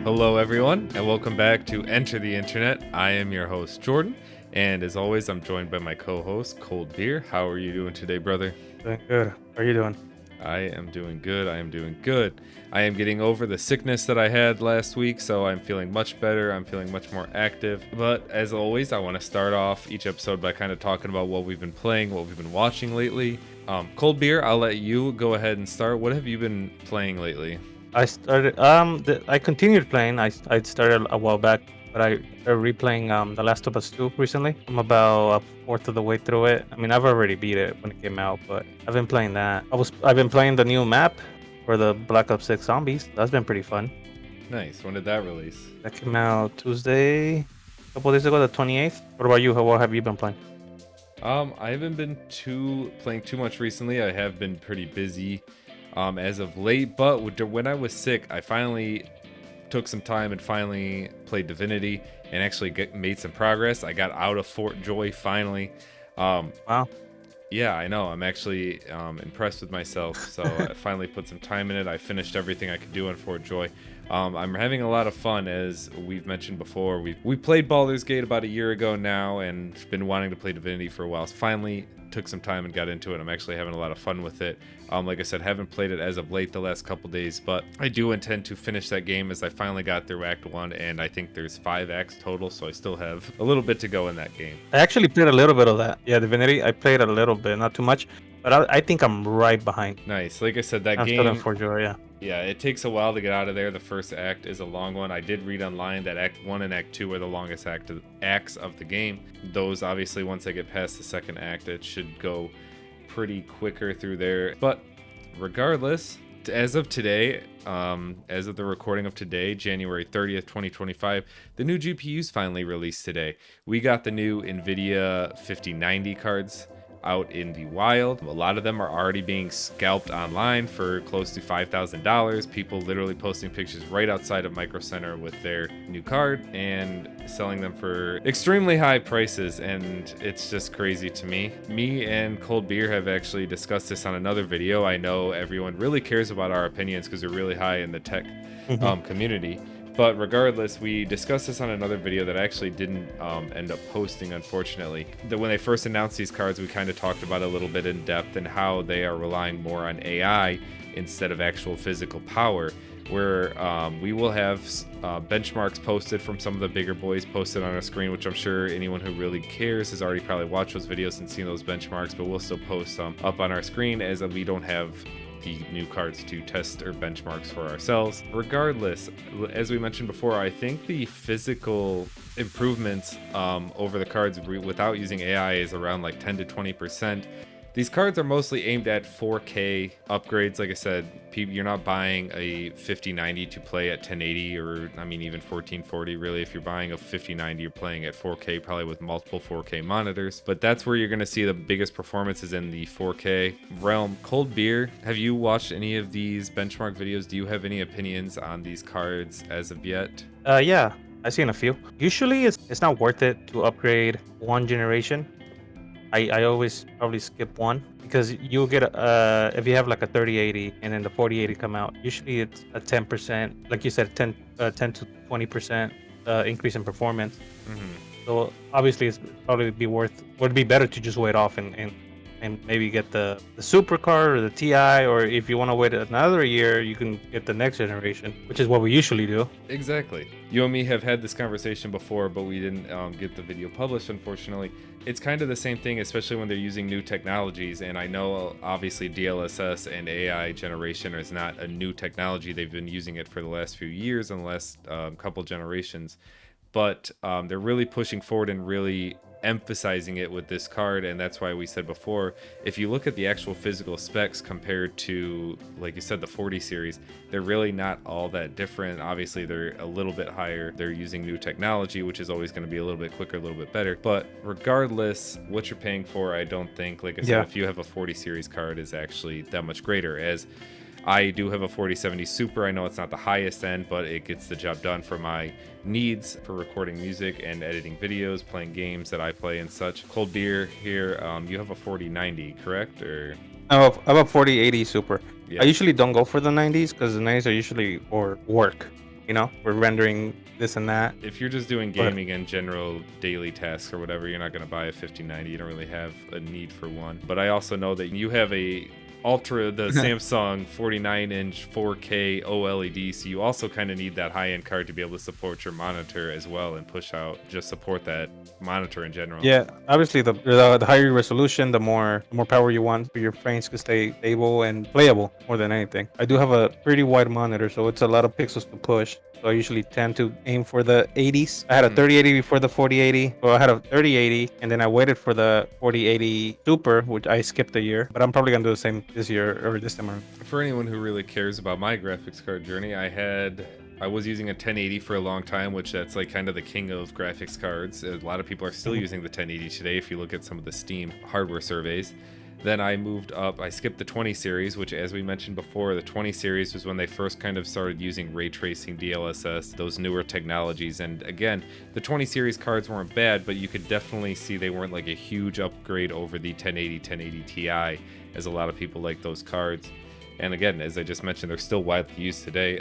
Hello, everyone, and welcome back to Enter the Internet. I am your host, Jordan, and as always, I'm joined by my co-host, Cold Beer. How are you doing today, brother? Doing good. How are you doing? I am doing good. I am getting over the sickness that I had last week, so I'm feeling much better. I'm feeling much more active. But as always, I want to start off each episode by kind of talking about what we've been playing, what we've been watching lately. Cold Beer, I'll let you go ahead and start. What have you been playing lately? I continued playing. I started a while back, but I started replaying The Last of Us 2 recently. I'm about a fourth of the way through it. I mean, I've already beat it when it came out, but I've been playing that. I've been playing the new map for the Black Ops 6 Zombies. That's been pretty fun. Nice. When did that release? That came out Tuesday, a couple days ago, the 28th. What about you? What have you been playing? I haven't been playing too much recently. I have been pretty busy as of late, but when I was sick, I finally took some time and finally played Divinity and actually made some progress. I got out of Fort Joy finally. Wow. Yeah, I know. I'm actually impressed with myself. So I finally put some time in it. I finished everything I could do on Fort Joy. I'm having a lot of fun, as we've mentioned before. We played Baldur's Gate about a year ago now, and been wanting to play Divinity for a while. So finally took some time and got into it. I'm actually having a lot of fun with it. Like I said, haven't played it as of late the last couple days, but I do intend to finish that game, as I finally got through Act 1, and I think there's 5 acts total, so I still have a little bit to go in that game. I actually played a little bit of that. Yeah, Divinity. I played a little bit, not too much, but I think I'm right behind. Nice. Like I said, that I'm still in game, Fort Joy, yeah. yeah, it takes a while to get out of there. The first act is a long one. I did read online that Act 1 and Act 2 are the longest acts of the game. Those, obviously, once I get past the second act, it should go pretty quicker through there. But regardless, as of today, as of the recording of today, January 30th, 2025, the new GPUs finally released today. We got the new nvidia 5090 cards out in the wild. A lot of them are already being scalped online for close to $5,000. People literally posting pictures right outside of Micro Center with their new card and selling them for extremely high prices, and it's just crazy to me. Me and Cold Beer have actually discussed this on another video. I know everyone really cares about our opinions because we're really high in the tech community. But regardless, we discussed this on another video that I actually didn't end up posting, unfortunately. When they first announced these cards, we kind of talked about it a little bit in depth and how they are relying more on AI instead of actual physical power, where we will have benchmarks posted from some of the bigger boys posted on our screen, which I'm sure anyone who really cares has already probably watched those videos and seen those benchmarks, but we'll still post some up on our screen, as we don't have the new cards to test or benchmarks for ourselves. Regardless, as we mentioned before, I think the physical improvements over the cards without using AI is around like 10 to 20%. These cards are mostly aimed at 4K upgrades. Like I said, you're not buying a 5090 to play at 1080 or, I mean, even 1440. Really, if you're buying a 5090, you're playing at 4K, probably with multiple 4K monitors. But that's where you're going to see the biggest performances in the 4K realm. Cold Beer, have you watched any of these benchmark videos? Do you have any opinions on these cards as of yet? Yeah, I've seen a few. Usually, it's not worth it to upgrade one generation. I always probably skip one, because you'll get if you have like a 3080 and then the 4080 come out, usually it's a 10%, like you said, 10 to 20% increase in performance. So obviously it's probably would be better to just wait off and maybe get the super card or the TI, or if you want to wait another year, you can get the next generation, which is what we usually do. Exactly. You and me have had this conversation before, but we didn't get the video published, unfortunately. It's kind of the same thing, especially when they're using new technologies. And I know, obviously, DLSS and AI generation is not a new technology. They've been using it for the last few years and the last couple generations. But they're really pushing forward and really emphasizing it with this card, and that's why we said before, if you look at the actual physical specs compared to, like you said, the 40 series, they're really not all that different. Obviously, they're a little bit higher. They're using new technology, which is always going to be a little bit quicker, a little bit better. But regardless, what you're paying for, I don't think, like I said, if you have a 40 series card, is actually that much greater. As I do have a 4070 Super. I know it's not the highest end, but it gets the job done for my needs for recording music and editing videos, playing games that I play and such. Cold Beer here, you have a 4090, correct? Or I have a 4080 Super. yeah. I usually don't go for the 90s because the 90s are usually for work. we're rendering this and that. If you're just doing But gaming and general daily tasks or whatever, you're not going to buy a 5090. You don't really have a need for one. But I also know that you have the Samsung 49-inch 4K OLED, so you also kind of need that high-end card to be able to support your monitor as well and just support that monitor in general. yeah, obviously the higher resolution, the more power you want for your frames to stay stable and playable more than anything. I do have a pretty wide monitor, so it's a lot of pixels to push. So I usually tend to aim for the 80s. I had a 3080 before the 4080. Well, I had a 3080, and then I waited for the 4080 Super, which I skipped a year. But I'm probably gonna do the same this year or this time around. For anyone who really cares about my graphics card journey, I was using a 1080 for a long time, which that's like kind of the king of graphics cards. A lot of people are still using the 1080 today if you look at some of the Steam hardware surveys. Then I moved up, I skipped the 20 series, which as we mentioned before, the 20 series was when they first kind of started using ray tracing, DLSS, those newer technologies. And again, the 20 series cards weren't bad, but you could definitely see they weren't like a huge upgrade over the 1080 Ti, as a lot of people like those cards. And again, as I just mentioned, they're still widely used today.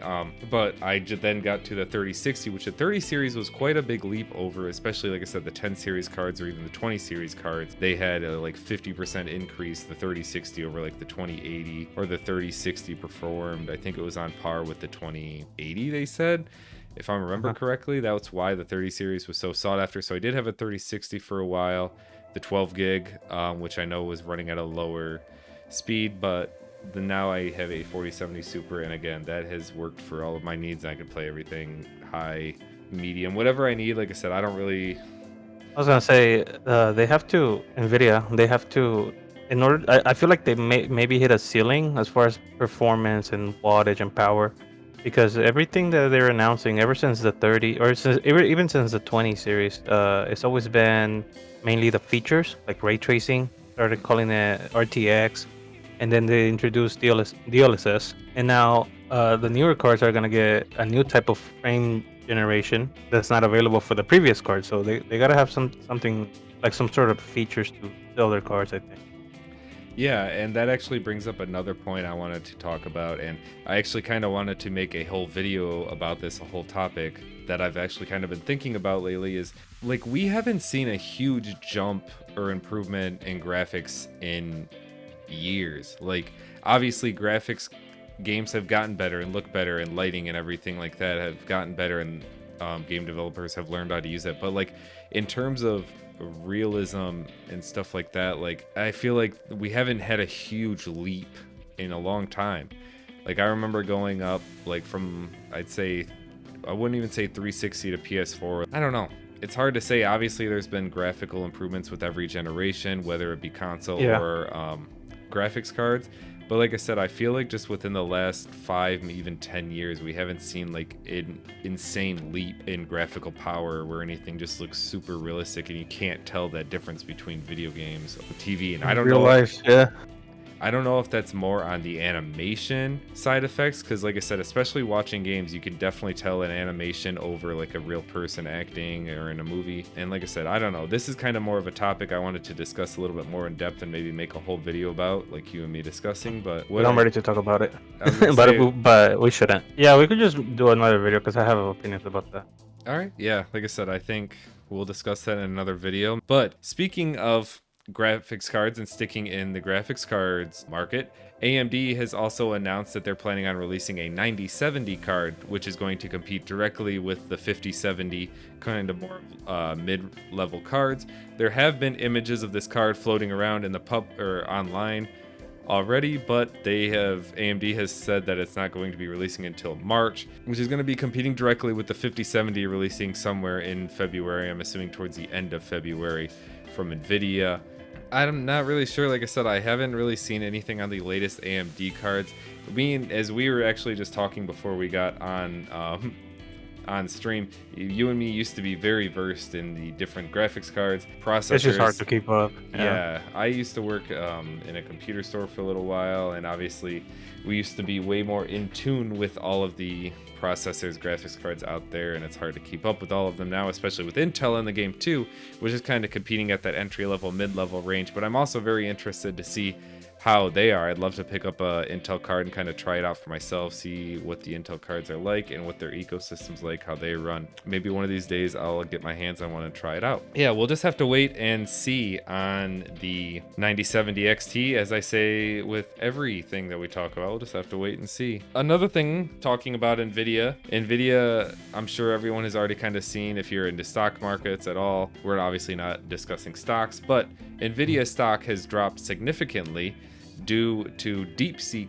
But I then got to the 3060, which the 30 series was quite a big leap over, especially, like I said, the 10 series cards or even the 20 series cards. They had a like 50% increase, the 3060 over like the 2080, or the 3060 performed. I think it was on par with the 2080, they said. If I remember correctly, that's why the 30 series was so sought after. So I did have a 3060 for a while, the 12 gig, which I know was running at a lower speed, but now I have a 4070 Super, and again, that has worked for all of my needs. I can play everything high, medium, whatever I need. Like I said, I don't really. I was gonna say nvidia, they have to, in order, I feel like they maybe hit a ceiling as far as performance and wattage and power, because everything that they're announcing ever since the 30 or even since the 20 series, it's always been mainly the features like ray tracing. Started calling it RTX, and then they introduced DLSS, and now the newer cards are gonna get a new type of frame generation that's not available for the previous cards. So they gotta have something like some sort of features to sell their cards, I think. Yeah, and that actually brings up another point I wanted to talk about, and I actually kind of wanted to make a whole video about this, a whole topic that I've actually kind of been thinking about lately is, like, we haven't seen a huge jump or improvement in graphics in years. Like, obviously graphics games have gotten better and look better, and lighting and everything like that have gotten better, and game developers have learned how to use it. But like, in terms of realism and stuff like that, like, I feel like we haven't had a huge leap in a long time. Like, I remember going up like from, I wouldn't even say 360 to PS4. I don't know, it's hard to say. Obviously there's been graphical improvements with every generation, whether it be console or graphics cards. But like I said, I feel like just within the last 5, even 10 years, we haven't seen like an insane leap in graphical power where anything just looks super realistic and you can't tell that difference between video games or TV. And I don't know. Real life, yeah. I don't know if that's more on the animation side effects, because like I said, especially watching games, you can definitely tell an animation over like a real person acting or in a movie. And like I said, I don't know. This is kind of more of a topic I wanted to discuss a little bit more in depth and maybe make a whole video about, like you and me discussing. But I'm ready to talk about it. but we shouldn't. Yeah, we could just do another video because I have opinions about that. All right. Yeah, like I said, I think we'll discuss that in another video. But speaking of graphics cards and sticking in the graphics cards market, AMD has also announced that they're planning on releasing a 9070 card, which is going to compete directly with the 5070 kind of more mid-level cards. There have been images of this card floating around in the pub or online already, but AMD has said that it's not going to be releasing until March, which is going to be competing directly with the 5070 releasing somewhere in February. I'm assuming towards the end of February from nvidia. I'm not really sure. Like I said, I haven't really seen anything on the latest AMD cards. As we were actually just talking before we got on stream, you and me used to be very versed in the different graphics cards, processors. It's just hard to keep up. Yeah, I used to work in a computer store for a little while, and obviously we used to be way more in tune with all of the processors, graphics cards out there, and it's hard to keep up with all of them now, especially with Intel in the game too, which is kind of competing at that entry-level, mid-level range. But I'm also very interested to see how they are. I'd love to pick up a Intel card and kind of try it out for myself, see what the Intel cards are like and what their ecosystem's like, how they run. Maybe one of these days I'll get my hands on one and try it out. Yeah, we'll just have to wait and see on the 9070 XT. As I say with everything that we talk about, we'll just have to wait and see. Another thing, talking about nvidia, I'm sure everyone has already kind of seen, if you're into stock markets at all. We're obviously not discussing stocks, but nvidia stock has dropped significantly due to DeepSeek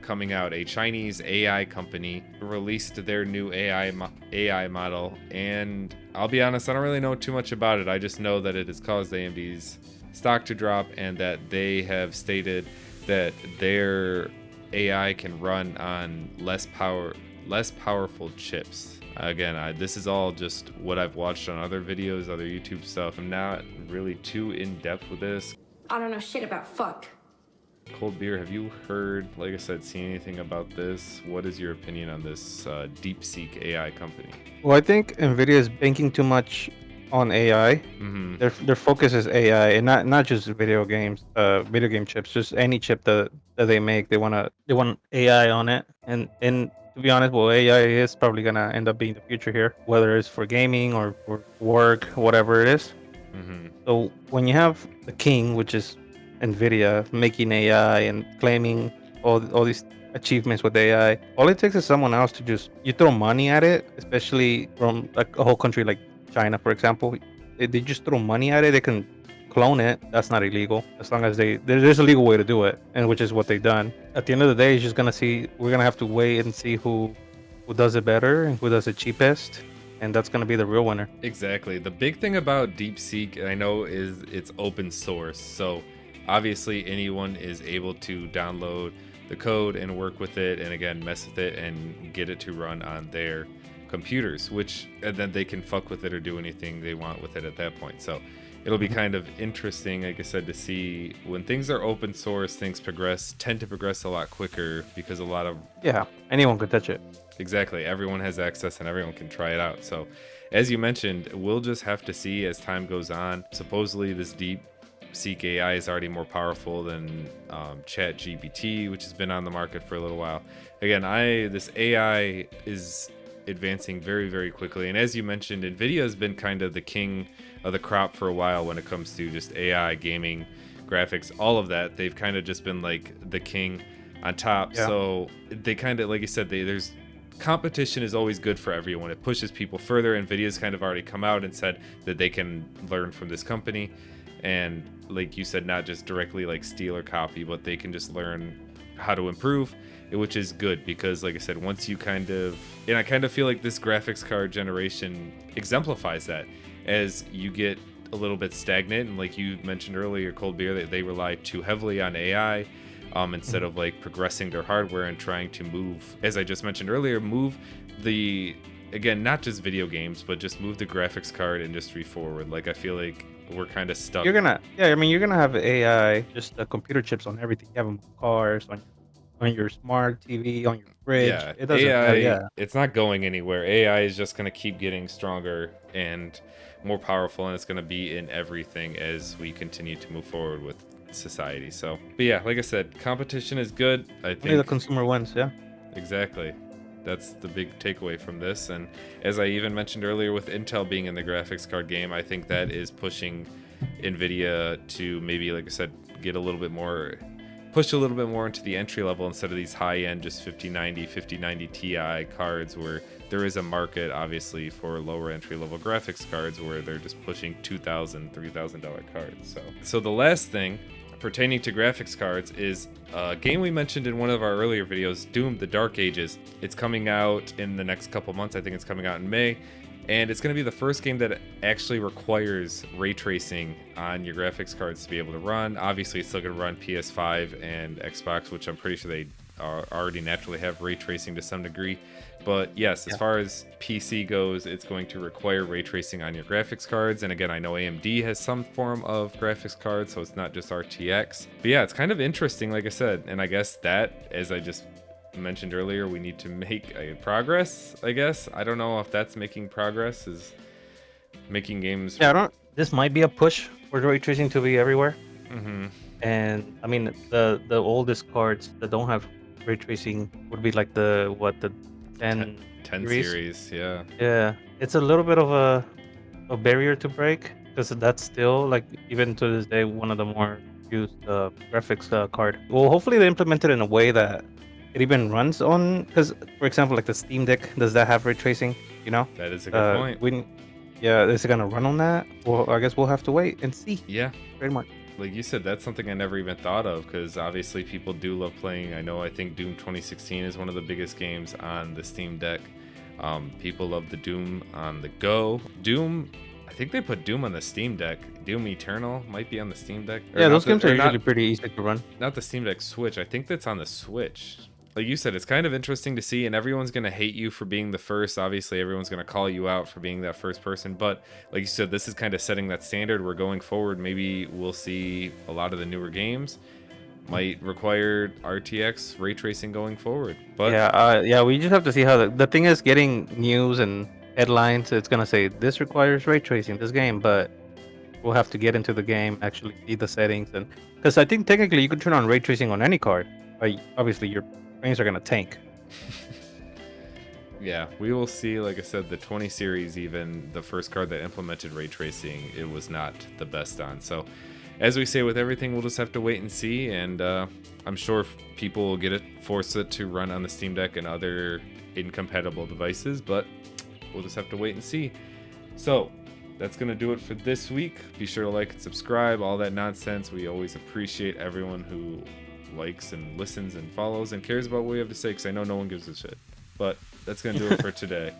coming out. A Chinese AI company released their new AI model, and I'll be honest, I don't really know too much about it. I just know that it has caused AMD's stock to drop, and that they have stated that their AI can run on less powerful chips. Again, this is all just what I've watched on other videos, other YouTube stuff. I'm not really too in depth with this. I don't know shit about fuck. Cold Beer, have you heard, like I said, seen anything about this? What is your opinion on this DeepSeek AI company? Well, I think Nvidia is banking too much on AI. Mm-hmm. Their focus is AI, and not just video game chips, just any chip that they make. They want AI on it, and to be honest, well, AI is probably gonna end up being the future here, whether it's for gaming or for work, whatever it is. Mm-hmm. So when you have the king, which is Nvidia, making AI and claiming all these achievements with AI, all it takes is someone else to just you throw money at it, especially from like a whole country like China, for example. They just throw money at it. They can clone it. That's not illegal as long as there's a legal way to do it, and which is what they've done. At the end of the day, it's just we're gonna have to wait and see who does it better and who does it cheapest, and that's gonna be the real winner. Exactly. The big thing about DeepSeek, I know, is it's open source. So obviously anyone is able to download the code and work with it, and again, mess with it and get it to run on their computers, and then they can fuck with it or do anything they want with it at that point. So it'll be kind of interesting, like I said, to see when things are open source, things tend to progress a lot quicker, because anyone could touch it. Exactly, everyone has access and everyone can try it out. So as you mentioned, we'll just have to see as time goes on. Supposedly this DeepSeek AI is already more powerful than ChatGPT, which has been on the market for a little while. Again, this AI is advancing very, very quickly, and as you mentioned, Nvidia has been kind of the king of the crop for a while when it comes to just AI, gaming, graphics, all of that. They've kind of just been like the king on top. Yeah. So they kind of, like you said, there's competition is always good for everyone. It pushes people further. Nvidia's kind of already come out and said that they can learn from this company, and like you said, not just directly like steal or copy, but they can just learn how to improve, which is good, because like I said, once you I kind of feel like this graphics card generation exemplifies that, as you get a little bit stagnant, and like you mentioned earlier, Cold Beer, that they rely too heavily on AI instead of like progressing their hardware and trying to move, as I just mentioned earlier, again, not just video games, but just move the graphics card industry forward. Like I feel like we're kind of stuck. You're gonna have AI, just the computer chips on everything. You have them on cars, on your smart TV, on your fridge. Yeah, it doesn't AI, it's not going anywhere. AI is just going to keep getting stronger and more powerful, and it's going to be in everything as we continue to move forward with society. So, but yeah, like I said, competition is good. I think the consumer wins. Yeah, exactly. That's the big takeaway from this. And as I even mentioned earlier, with Intel being in the graphics card game, I think that is pushing Nvidia to maybe, like I said, push a little bit more into the entry level instead of these high-end just 5090 Ti cards, where there is a market obviously for lower entry-level graphics cards where they're just pushing $2,000, $3,000 cards. So the last thing pertaining to graphics cards is a game we mentioned in one of our earlier videos, Doom: The Dark Ages. It's coming out in the next couple months. I think it's coming out in May. And it's going to be the first game that actually requires ray tracing on your graphics cards to be able to run. Obviously, it's still going to run PS5 and Xbox, which I'm pretty sure they already naturally have ray tracing to some degree. But yes, as far as PC goes, it's going to require ray tracing on your graphics cards. And again, I know AMD has some form of graphics card, so it's not just RTX. But yeah, it's kind of interesting, like I said. And I guess that, as I just mentioned earlier, we need to make a progress, I guess. I don't know if that's making progress, is making games. Yeah, this might be a push for ray tracing to be everywhere. Mm-hmm. And I mean, the oldest cards that don't have ray tracing would be like the 10 10 series. series, yeah. Yeah, it's a little bit of a barrier to break because that's still like even to this day one of the more used graphics card. Well, hopefully they implement it in a way that it even runs on. Because for example, like the Steam Deck, does that have ray tracing? You know, That is a good point. yeah, is it gonna run on that? Well, I guess we'll have to wait and see. Yeah. Pretty much. Like you said, that's something I never even thought of because obviously people do love playing. I think Doom 2016 is one of the biggest games on the Steam Deck. People love the Doom on the go. Doom, I think they put Doom on the Steam Deck. Doom Eternal might be on the Steam Deck. Yeah, those games are usually pretty easy to run. Not the Steam Deck Switch. I think that's on the Switch. Like you said, it's kind of interesting to see, and everyone's going to hate you for being the first. Obviously, everyone's going to call you out for being that first person. But like you said, this is kind of setting that standard. We're going forward. Maybe we'll see a lot of the newer games might require RTX ray tracing going forward. But yeah, we just have to see how the thing is getting news and headlines. It's gonna say this requires ray tracing this game, but we'll have to get into the game, actually see the settings, and because I think technically you can turn on ray tracing on any card. But obviously your frames are gonna tank. yeah, we will see. Like I said, the 20 series, even the first card that implemented ray tracing, it was not the best on. So as we say with everything, we'll just have to wait and see. And I'm sure people will get it, force it to run on the Steam Deck and other incompatible devices, but we'll just have to wait and see. So that's going to do it for this week. Be sure to like and subscribe, all that nonsense. We always appreciate everyone who likes and listens and follows and cares about what we have to say, because I know no one gives a shit. But that's going to do it for today.